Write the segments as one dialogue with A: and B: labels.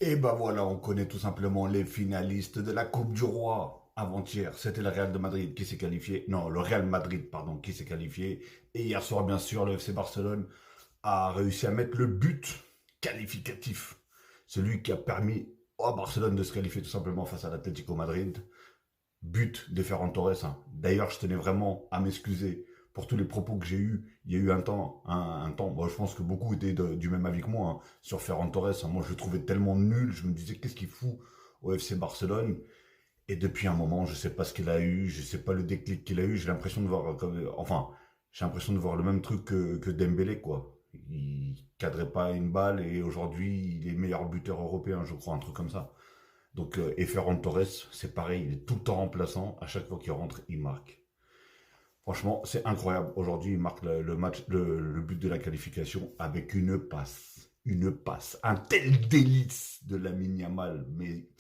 A: Et ben voilà, on connaît tout simplement les finalistes de la Coupe du Roi. Avant-hier, c'était le Real de Madrid qui s'est qualifié. Non, le Real Madrid, pardon, qui s'est qualifié. Et hier soir, bien sûr, le FC Barcelone a réussi à mettre le but qualificatif. Celui qui a permis à Barcelone de se qualifier tout simplement face à l'Atlético Madrid. But de Ferran Torres, hein. D'ailleurs, je tenais vraiment à m'excuser pour tous les propos que j'ai eus. Il y a eu un temps, moi je pense que beaucoup étaient du même avis que moi, hein, sur Ferran Torres, hein. Moi je le trouvais tellement nul, je me disais qu'est-ce qu'il fout au FC Barcelone. Et depuis un moment, je sais pas ce qu'il a eu, je sais pas le déclic qu'il a eu, j'ai l'impression de voir, enfin, j'ai l'impression de voir le même truc que Dembélé, quoi. Il cadrait pas une balle et aujourd'hui il est meilleur buteur européen, je crois, un truc comme ça. Donc, et Ferran Torres, c'est pareil, il est tout le temps remplaçant. À chaque fois qu'il rentre, il marque. Franchement, c'est incroyable. Aujourd'hui, il marque le match, le but de la qualification avec une passe. Une passe. Un tel délice de Lamine Yamal. Mais,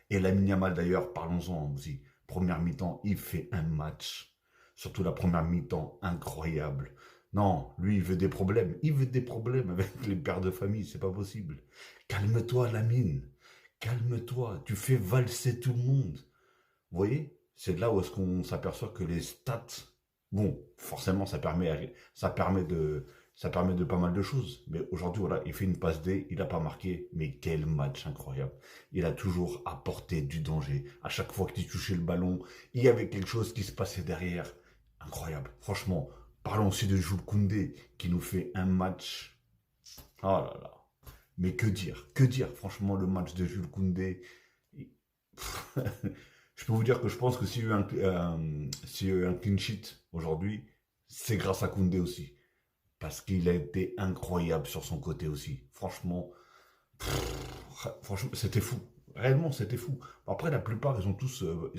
A: et Lamine Yamal, d'ailleurs, parlons-en aussi. Première mi-temps, il fait un match. Surtout la première mi-temps, incroyable. Non, lui, il veut des problèmes. Il veut des problèmes avec les pères de famille. C'est pas possible. Calme-toi, Lamine. Calme-toi, tu fais valser tout le monde. Vous voyez, c'est là où est-ce qu'on s'aperçoit que les stats, bon, forcément, ça permet de pas mal de choses. Mais aujourd'hui, voilà, il fait une passe D, il n'a pas marqué, mais quel match incroyable. Il a toujours apporté du danger. À chaque fois qu'il touchait le ballon, il y avait quelque chose qui se passait derrière. Incroyable. Franchement, parlons aussi de Jules Koundé, qui nous fait un match. Oh là là. Mais que dire? Que dire? Franchement, le match de Jules Koundé. Je peux vous dire que je pense que s'il y a eu un clean sheet aujourd'hui, c'est grâce à Koundé aussi. Parce qu'il a été incroyable sur son côté aussi. Franchement, c'était fou. Réellement, c'était fou. Après, la plupart, ils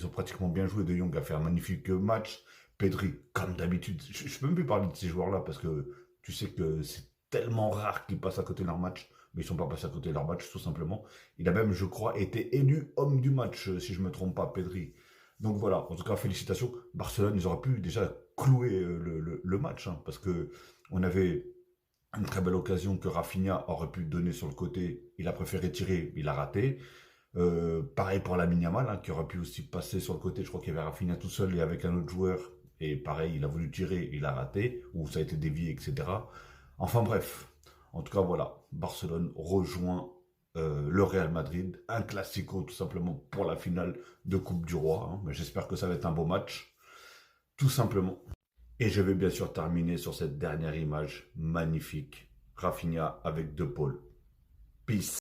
A: ont pratiquement bien joué. De Jong a fait un magnifique match. Pedri, comme d'habitude. Je ne peux même plus parler de ces joueurs-là parce que tu sais que c'est tellement rare qu'ils passent à côté de leur match. Mais ils ne sont pas passés à côté de leur match, tout simplement. Il a même, je crois, été élu homme du match, si je ne me trompe pas, Pedri. Donc voilà, en tout cas, félicitations. Barcelone, ils auraient pu déjà clouer le match, hein, parce que on avait une très belle occasion que Rafinha aurait pu donner sur le côté. Il a préféré tirer, il a raté. Pareil pour Lamine Yamal, hein, qui aurait pu aussi passer sur le côté. Je crois qu'il y avait Rafinha tout seul et avec un autre joueur. Et pareil, il a voulu tirer, il a raté, ou ça a été dévié, etc. Enfin bref, en tout cas voilà, Barcelone rejoint le Real Madrid, un classico tout simplement pour la finale de Coupe du Roi, hein. Mais j'espère que ça va être un beau match, tout simplement. Et je vais bien sûr terminer sur cette dernière image magnifique. Rafinha avec De Paul. Peace.